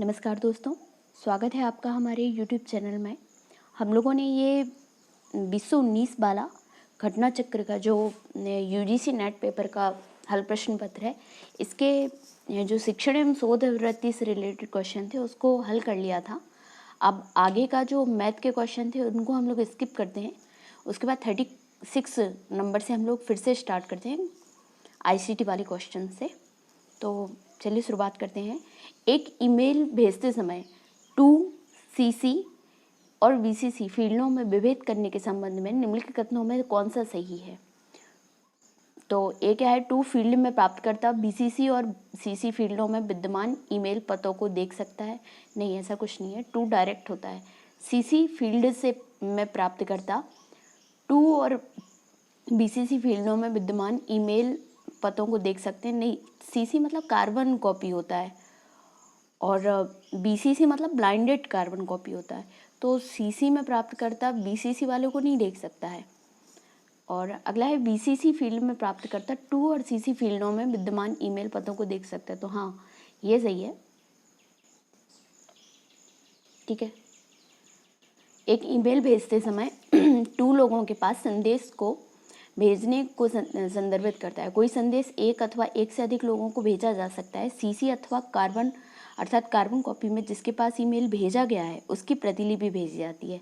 नमस्कार दोस्तों, स्वागत है आपका हमारे YouTube चैनल में। हम लोगों ने ये 2019 वाला घटना चक्र का जो UGC नेट पेपर का हल प्रश्न पत्र है, इसके जो शिक्षण एवं शोध वृत्ति से रिलेटेड क्वेश्चन थे उसको हल कर लिया था। अब आगे का जो मैथ के क्वेश्चन थे उनको हम लोग स्किप करते हैं। उसके बाद 36 नंबर से हम लोग फिर से स्टार्ट करते हैं ICT वाले क्वेश्चन से। तो चलिए शुरुआत करते हैं। एक ईमेल भेजते समय 2CC और VCC फील्डों में विभेद करने के संबंध में निम्नलिखित कथनों में कौन सा सही है? तो एक क्या है, 2 फील्ड में प्राप्तकर्ता BCC और CC फील्डों में विद्यमान ईमेल पतों को देख सकता है। नहीं, ऐसा कुछ नहीं है, 2 डायरेक्ट होता है। CC फील्ड से में प्राप्तकर्ता 2 और BCC फील्डों में विद्यमान ईमेल पतों को देख सकते हैं। नहीं, CC मतलब कार्बन कॉपी होता है और BCC मतलब ब्लाइंडेड कार्बन कॉपी होता है। तो CC में प्राप्तकर्ता BCC वालों को नहीं देख सकता है। और अगला है BCC फील्ड में प्राप्तकर्ता 2 और CC फील्डों में विद्यमान ईमेल पतों को देख सकता है। तो हाँ, ये सही है। ठीक है। एक ईमेल भेजते समय 2 लोगों के पास संदेश को भेजने को संदर्भित करता है। कोई संदेश एक अथवा एक से अधिक लोगों को भेजा जा सकता है। CC अथवा कार्बन अर्थात कार्बन कॉपी में जिसके पास ईमेल भेजा गया है उसकी प्रतिलिपि भेजी जाती है।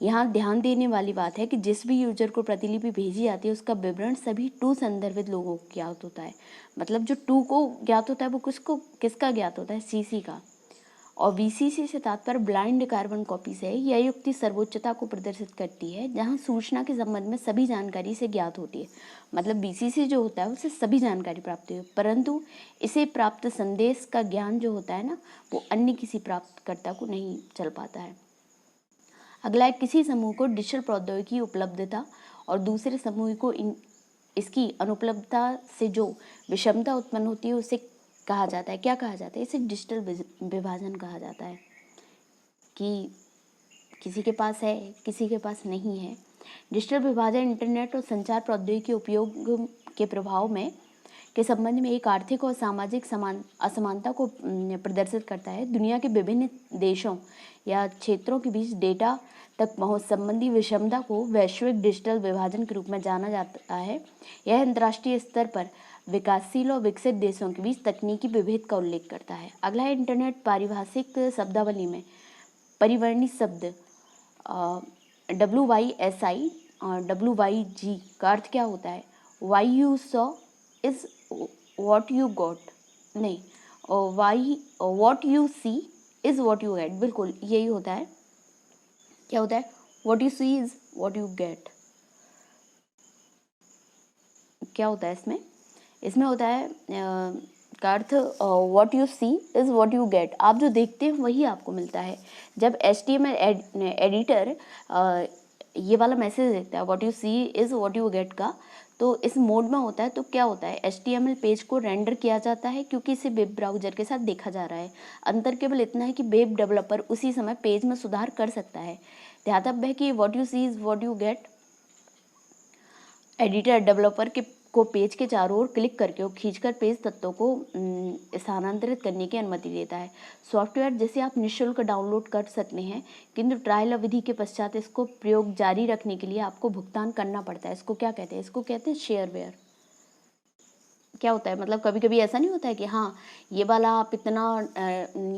यहाँ ध्यान देने वाली बात है कि जिस भी यूजर को प्रतिलिपि भेजी जाती है उसका विवरण सभी 2 संदर्भित लोगों को ज्ञात होता है। मतलब जो 2 को ज्ञात होता है वो किसका ज्ञात होता है? CC का। और VCC से तात्पर्य ब्लाइंड कार्बन कॉपी से है। यह युक्ति सर्वोच्चता को प्रदर्शित करती है जहां सूचना के संबंध में सभी जानकारी से ज्ञात होती है। मतलब BCC जो होता है उससे सभी जानकारी प्राप्त होती है, परंतु इसे प्राप्त संदेश का ज्ञान जो होता है ना, वो अन्य किसी प्राप्तकर्ता को नहीं चल पाता है। अगला है, किसी समूह को डिजिटल प्रौद्योगिकी उपलब्धता और दूसरे समूह को इसकी अनुपलब्धता से जो विषमता उत्पन्न होती है उसे कहा जाता है, क्या कहा जाता है? इसे डिजिटल विभाजन कहा जाता है कि किसी के पास है, किसी के पास नहीं है। डिजिटल विभाजन इंटरनेट और संचार प्रौद्योगिकी उपयोग के प्रभाव में के संबंध में एक आर्थिक और सामाजिक असमानता को प्रदर्शित करता है। दुनिया के विभिन्न देशों या क्षेत्रों के बीच डेटा तक पहुंच संबंधी विषमता को वैश्विक डिजिटल विभाजन के रूप में जाना जाता है। यह अंतर्राष्ट्रीय स्तर पर विकासशील और विकसित देशों के बीच तकनीकी विभेद का उल्लेख करता है। अगला है, इंटरनेट पारिभाषिक शब्दावली में परिवर्णी शब्द WYSI और WYG का अर्थ क्या होता है? Why you saw is what you got, नहीं, what you see is what you get, बिल्कुल यही होता है। क्या होता है? What you see is what you get। क्या होता है इसमें? इसमें होता है का अर्थ what you see is what you get. आप जो देखते हैं वही आपको मिलता है। जब HTML एडिटर ये वाला मैसेज देखता है what you see is what you get का, तो इस मोड में होता है तो क्या होता है, HTML पेज को रेंडर किया जाता है क्योंकि इसे वेब ब्राउज़र के साथ देखा जा रहा है। अंतर केवल इतना है कि वेब डेवलपर उसी समय पेज में सुधार कर सकता है। ध्यातव्य है कि what you see is what you get editor developer को पेज के चारों ओर क्लिक करके और खींचकर पेज तत्वों को स्थानांतरित करने की अनुमति देता है। सॉफ्टवेयर जिसे आप निःशुल्क डाउनलोड कर सकते हैं, किंतु ट्रायल अवधि के पश्चात इसको प्रयोग जारी रखने के लिए आपको भुगतान करना पड़ता है। इसको क्या कहते हैं? इसको कहते हैं शेयरवेयर। क्या होता है, मतलब कभी कभी ऐसा नहीं होता है कि हाँ ये वाला आप इतना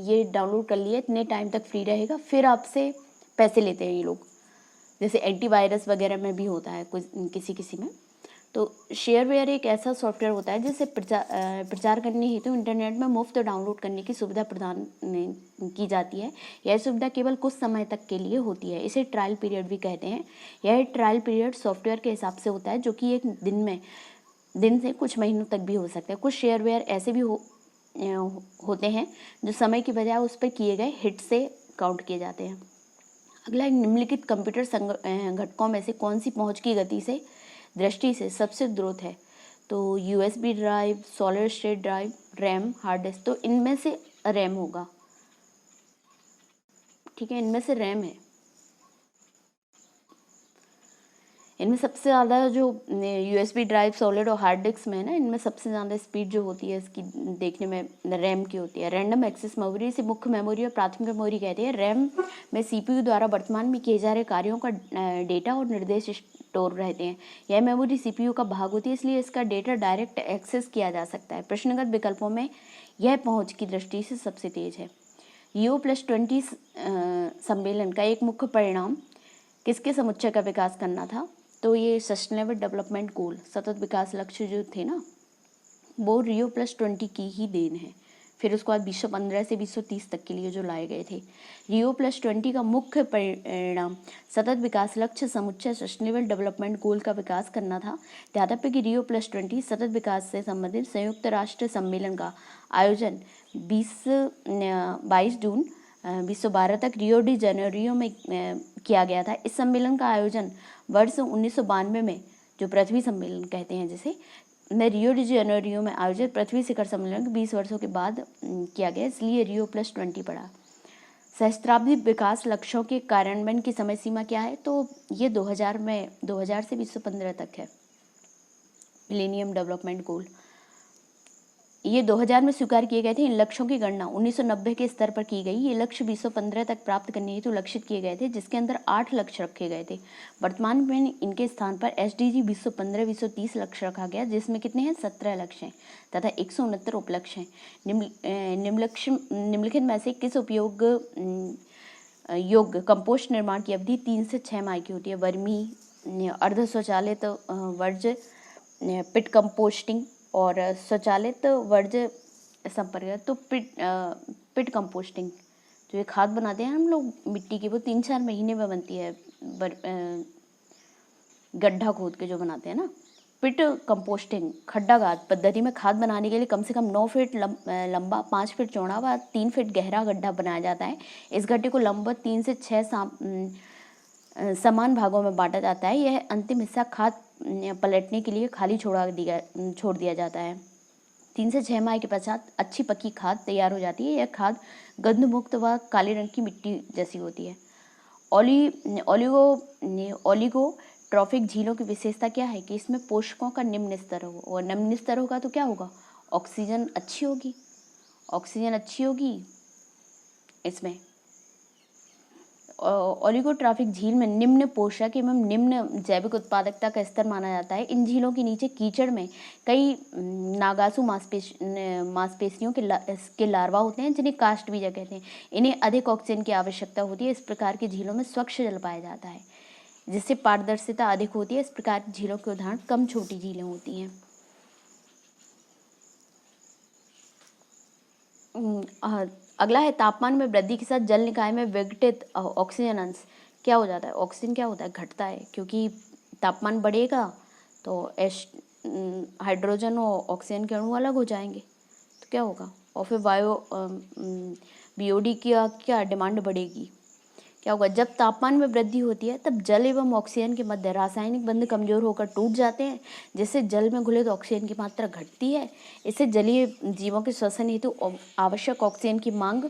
ये डाउनलोड कर लिए, इतने टाइम तक फ्री रहेगा, फिर आपसे पैसे लेते हैं ये लोग। जैसे एंटीवायरस वगैरह में भी होता है किसी किसी में। तो शेयरवेयर एक ऐसा सॉफ्टवेयर होता है जिसे प्रचार करने हेतु इंटरनेट में मुफ्त डाउनलोड करने की सुविधा प्रदान की जाती है। यह सुविधा केवल कुछ समय तक के लिए होती है। इसे ट्रायल पीरियड भी कहते हैं। यह ट्रायल पीरियड सॉफ्टवेयर के हिसाब से होता है जो कि एक दिन से कुछ महीनों तक भी हो सकता है। कुछ शेयरवेयर ऐसे भी होते हैं जो समय की बजाय उस पर किए गए हिट से काउंट किए जाते हैं। अगला, निम्नलिखित कंप्यूटर घटकों में से कौन सी पहुंच की गति से दृष्टि से सबसे द्रुत है? तो USB drive, solid state drive, RAM, hard disk. तो इनमें से रैम होगा। ठीक है, इनमें से रैम है। इनमें सबसे ज़्यादा जो यूएसबी ड्राइव सॉलिड और हार्ड डिस्क में है ना, इनमें सबसे ज़्यादा स्पीड जो होती है इसकी देखने में रैम की होती है। रैंडम एक्सेस मेमोरी से मुख्य मेमोरी और प्राथमिक मेमोरी कहते हैं। रैम में सीपीयू द्वारा वर्तमान में किए जा रहे कार्यों का डेटा और निर्देश स्टोर रहते हैं। यह मेमोरी सीपीयू का भाग होती है, इसलिए इसका डेटा डायरेक्ट एक्सेस किया जा सकता है। प्रश्नगत विकल्पों में यह पहुँच की दृष्टि से सबसे तेज है। Rio+20 सम्मेलन का एक मुख्य परिणाम किसके समुच्चय का विकास करना था? तो ये सस्टेनेबल डेवलपमेंट गोल, सतत विकास लक्ष्य जो थे ना, वो Rio+20 की ही देन है। फिर उसके बाद 2015 से 2030 तक के लिए जो लाए गए थे। Rio+20 का मुख्य परिणाम सतत विकास लक्ष्य समुच्चय सस्टेनेबल डेवलपमेंट गोल का विकास करना था। ध्यातव्य कि Rio+20 सतत विकास से संबंधित संयुक्त राष्ट्र सम्मेलन का आयोजन 22 जून 2012 तक रियो डी जेनेरियो में किया गया था। इस सम्मेलन का आयोजन वर्ष 1992 में, जो पृथ्वी सम्मेलन कहते हैं जिसे, में रियो डी जेनेरियो में आयोजित पृथ्वी शिखर सम्मेलन के 20 वर्षों के बाद किया गया, इसलिए Rio+20 पड़ा। सहस्त्राब्दी विकास लक्ष्यों के कार्यान्वयन की समय सीमा क्या है? तो ये 2000 से 2015 तक है। मिलेनियम डेवलपमेंट गोल ये 2000 में स्वीकार किए गए थे। इन लक्ष्यों की गणना 1990 के स्तर पर की गई। ये लक्ष्य 2015 तक प्राप्त करने हेतु लक्षित किए गए थे, जिसके अंदर 8 लक्ष्य रखे गए थे। वर्तमान में इनके स्थान पर SDG 2015-2030 लक्ष्य रखा गया, जिसमें कितने हैं? 17 लक्ष्य हैं तथा 169 उपलक्ष्य हैं। निम्नलिखित में से किस उपयोग योग्य कंपोस्ट निर्माण की अवधि 3 से 6 माह की होती है? वर्मी, अर्ध स्वचालित वर्ज्य, पिट कंपोस्टिंग और स्वचालित वर्ज्य संपर्क। तो पिट कंपोस्टिंग जो ये खाद बनाते हैं हम लोग मिट्टी की, वो 3-4 महीने में बनती है। गड्ढा खोद के जो बनाते हैं ना। पिट कंपोस्टिंग खड्डाघात पद्धति में खाद बनाने के लिए कम से कम 9 फीट लंबा, 5 फीट चौड़ा व 3 फीट गहरा गड्ढा बनाया जाता है। इस गड्ढे को लंबवत 3 से 6 समान भागों में बांटा जाता है। यह अंतिम हिस्सा खाद पलटने के लिए खाली छोड़ दिया जाता है। 3 से 6 माह के पश्चात अच्छी पकी खाद तैयार हो जाती है। यह खाद गंध मुक्त व काले रंग की मिट्टी जैसी होती है। ओलिगोट्रॉफिक झीलों की विशेषता क्या है? कि इसमें पोषकों का निम्न स्तर हो, और निम्न स्तर होगा तो क्या होगा? ऑक्सीजन अच्छी होगी इसमें। ओलिगोट्रॉफिक झील में निम्न पोषक एवं निम्न जैविक उत्पादकता का स्तर माना जाता है। इन झीलों के नीचे कीचड़ में कई नागासु मांसपेशियों के लार्वा होते हैं, जिन्हें कास्ट बीजा कहते हैं। इन्हें अधिक ऑक्सीजन की आवश्यकता होती है। इस प्रकार की झीलों में स्वच्छ जल पाया जाता है, जिससे पारदर्शिता अधिक होती है। इस प्रकार की झीलों के उदाहरण कम छोटी झीलें होती हैं। अगला है तापमान में वृद्धि के साथ जल निकाय में विघटित ऑक्सीजन अंश क्या हो जाता है? ऑक्सीजन क्या होता है? घटता है, क्योंकि तापमान बढ़ेगा तो हाइड्रोजन और ऑक्सीजन के अणु अलग हो जाएंगे, तो क्या होगा? और फिर BOD की क्या डिमांड बढ़ेगी? क्या होगा? जब तापमान में वृद्धि होती है तब जल एवं ऑक्सीजन के मध्य रासायनिक बंध कमजोर होकर टूट जाते हैं, जिससे जल में घुलित ऑक्सीजन की मात्रा घटती है। इससे जलीय जीवों के श्वसन हेतु आवश्यक ऑक्सीजन की मांग,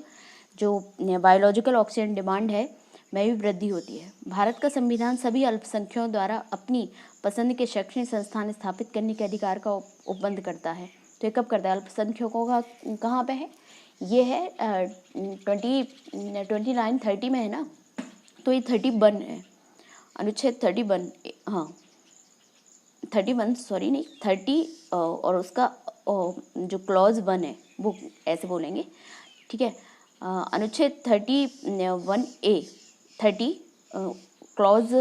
जो बायोलॉजिकल ऑक्सीजन डिमांड है, में भी वृद्धि होती है। भारत का संविधान सभी अल्पसंख्यकों द्वारा अपनी पसंद के शैक्षणिक संस्थान स्थापित करने के अधिकार का उपबंध करता है। तो ये कब करता है? अल्पसंख्यकों का कहाँ पे है? ये है 29-30 में है ना, तो ये 31 है, अनुच्छेद 31, हाँ 31, सॉरी नहीं 30, और उसका जो क्लॉज 1 है वो ऐसे बोलेंगे, ठीक है। अनुच्छेद 31A 30 क्लॉज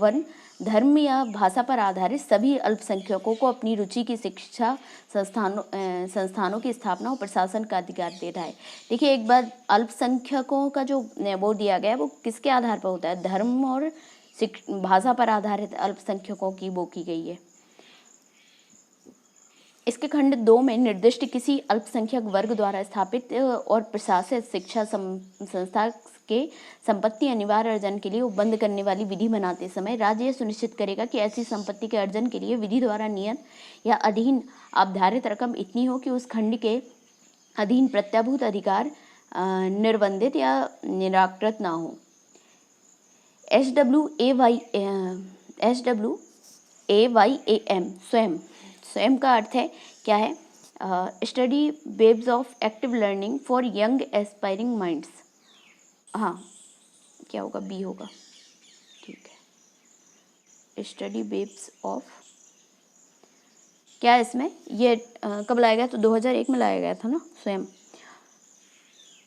1 धर्म या भाषा पर आधारित सभी अल्पसंख्यकों को अपनी रुचि की शिक्षा संस्थानों की स्थापना और प्रशासन का अधिकार देता है। देखिए एक बार अल्पसंख्यकों का जो वो दिया गया है वो किसके आधार पर होता है? धर्म और भाषा पर आधारित अल्पसंख्यकों की वो की गई है। इसके खंड 2 में निर्दिष्ट किसी अल्पसंख्यक वर्ग द्वारा स्थापित और प्रशासित शिक्षा संस्था के संपत्ति अनिवार्य अर्जन के लिए उपबंध करने वाली विधि बनाते समय राज्य यह सुनिश्चित करेगा कि ऐसी संपत्ति के अर्जन के लिए विधि द्वारा नियत या अधीन अवधारित रकम इतनी हो कि उस खंड के अधीन प्रत्याभूत अधिकार निर्बंधित या निराकृत ना हो। SWAYAM, स्वयं। स्वयं का अर्थ है क्या है? Study webs of active learning for young aspiring minds. हाँ, क्या होगा? बी होगा, ठीक है। स्टडी वेब्स ऑफ, क्या है इसमें? ये कब लाया गया? तो 2001 में लाया गया था ना, स्वयं।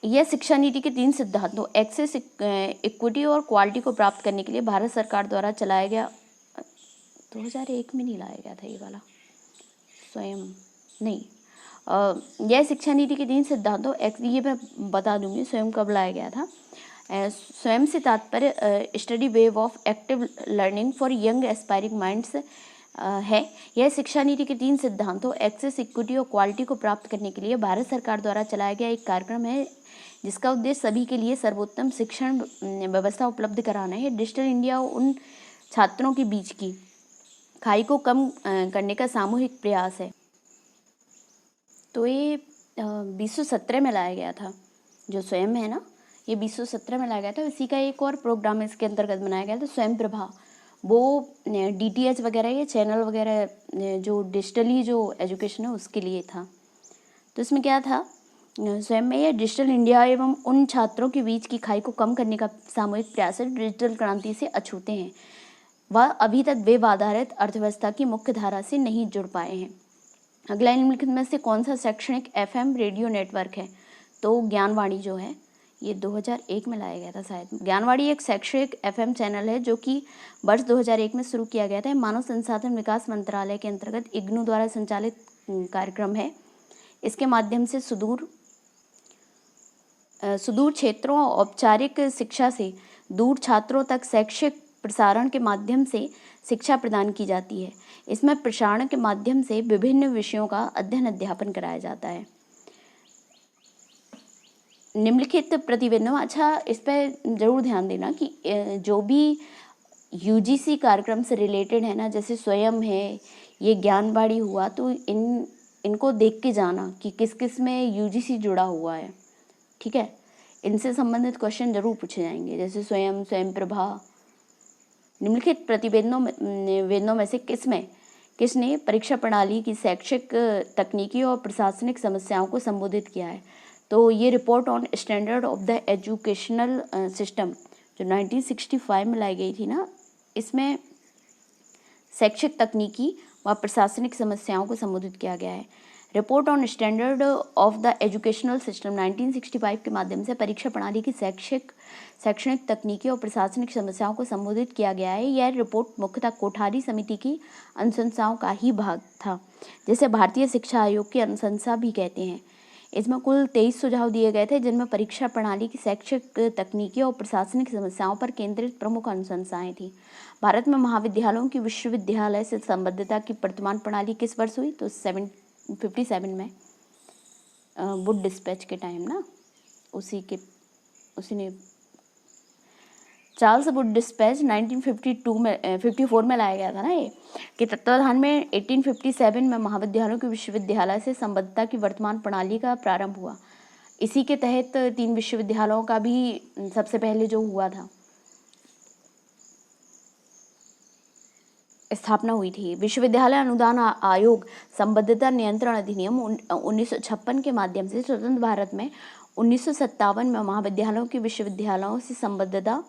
यह शिक्षा नीति के 3 सिद्धांतों एक्सेस, इक्विटी और क्वालिटी को प्राप्त करने के लिए भारत सरकार द्वारा चलाया गया। 2001 में नहीं लाया गया था ये वाला, स्वयं नहीं। यह शिक्षा नीति के 3 सिद्धांतों ये मैं बता दूंगी स्वयं कब लाया गया था। स्वयं से तात्पर्य study wave of active learning for young aspiring minds है। यह शिक्षा नीति के 3 सिद्धांतों एक्सेस, इक्विटी और क्वालिटी को प्राप्त करने के लिए भारत सरकार द्वारा चलाया गया एक कार्यक्रम है, जिसका उद्देश्य सभी के लिए सर्वोत्तम शिक्षण व्यवस्था उपलब्ध कराना है। डिजिटल इंडिया उन छात्रों के बीच की खाई को कम करने का सामूहिक प्रयास है। तो ये 2017 में लाया गया था, जो स्वयं है ना, ये 2017 में लाया गया था। इसी का एक और प्रोग्राम इसके अंतर्गत बनाया गया था, स्वयं प्रभा। वो DTH वगैरह, ये चैनल वगैरह जो डिजिटली जो एजुकेशन है उसके लिए था। तो इसमें क्या था? स्वयं में ये डिजिटल इंडिया एवं उन छात्रों के बीच की खाई को कम करने का सामूहिक प्रयास है, डिजिटल क्रांति से अछूते हैं। वह अभी तक वेब आधारित अर्थव्यवस्था की मुख्य धारा से नहीं जुड़ पाए हैं। अगला निम्नलिखित में से कौन सा शैक्षणिक FM रेडियो नेटवर्क है? तो ज्ञानवाणी जो है, ये 2001 में लाया गया था शायद। ज्ञानवाणी एक शैक्षणिक FM चैनल है जो कि वर्ष 2001 में शुरू किया गया था। मानव संसाधन विकास मंत्रालय के अंतर्गत IGNOU द्वारा संचालित कार्यक्रम है। इसके माध्यम से सुदूर क्षेत्रों और औपचारिक शिक्षा से दूर छात्रों तक शैक्षिक प्रसारण के माध्यम से शिक्षा प्रदान की जाती है। इसमें प्रसारण के माध्यम से विभिन्न विषयों का अध्ययन अध्यापन कराया जाता है। निम्नलिखित प्रतिवेदनों, अच्छा इस पर जरूर ध्यान देना कि जो भी UGC कार्यक्रम से रिलेटेड है ना, जैसे स्वयं है, ये ज्ञानवाणी हुआ, तो इनको देख के जाना कि किस किस में UGC जुड़ा हुआ है, ठीक है। इनसे संबंधित क्वेश्चन जरूर पूछे जाएंगे, जैसे स्वयं, स्वयं प्रभा। निम्नलिखित प्रतिवेदनों में से किसने परीक्षा प्रणाली की शैक्षिक, तकनीकी और प्रशासनिक समस्याओं को संबोधित किया है? तो ये report on standard of the educational system जो 1965 में लाई गई थी ना, इसमें शैक्षिक, तकनीकी व प्रशासनिक समस्याओं को संबोधित किया गया है। Report on standard of the educational system 1965 के माध्यम से परीक्षा प्रणाली की शैक्षणिक, तकनीकी और प्रशासनिक समस्याओं को संबोधित किया गया है। यह रिपोर्ट मुख्यतः कोठारी समिति की अनुशंसाओं का ही भाग था, जिसे भारतीय शिक्षा आयोग की अनुशंसा भी कहते हैं। इसमें कुल 23 सुझाव दिए गए थे, जिनमें परीक्षा प्रणाली की शैक्षिक, तकनीकी और प्रशासनिक समस्याओं पर केंद्रित प्रमुख अनुशंसाएं थी। भारत में महाविद्यालयों की विश्वविद्यालय से संबद्धता की वर्तमान प्रणाली किस वर्ष हुई? तो 57 में, वुड डिस्पैच के टाइम ना, उसी ने चार्ल्स वुड डिस्पैच 1954 में लाया गया था ना ये, कि तत्वाधान में 1857 में महाविद्यालयों की विश्वविद्यालय से संबद्धता की वर्तमान प्रणाली का प्रारंभ हुआ। इसी के तहत 3 विश्वविद्यालयों का भी सबसे पहले जो हुआ था, स्थापना हुई थी। विश्वविद्यालय अनुदान आयोग संबद्धता नियंत्रण अधिनियम 1956 के माध्यम से स्वतंत्र भारत में 1957 में महाविद्यालयों की विश्वविद्यालयों से संबद्धता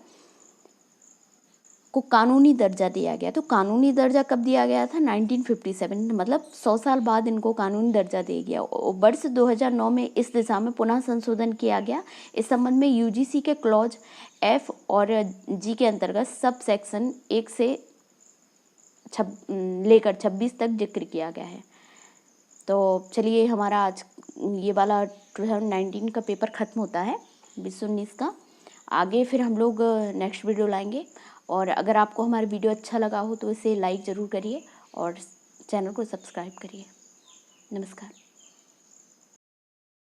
को कानूनी दर्जा दिया गया। तो कानूनी दर्जा कब दिया गया था? 1957, मतलब 100 साल बाद इनको कानूनी दर्जा दिया गया। वर्ष 2009 में इस दिशा में पुनः संशोधन किया गया। इस संबंध में UGC के क्लॉज F और G के अंतर्गत सब सेक्शन 1 से लेकर 26 तक जिक्र किया गया है। तो चलिए, हमारा आज ये वाला 2019 का पेपर ख़त्म होता है, 2019 का। आगे फिर हम लोग नेक्स्ट वीडियो लाएंगे। और अगर आपको हमारा वीडियो अच्छा लगा हो तो इसे लाइक ज़रूर करिए और चैनल को सब्सक्राइब करिए। नमस्कार।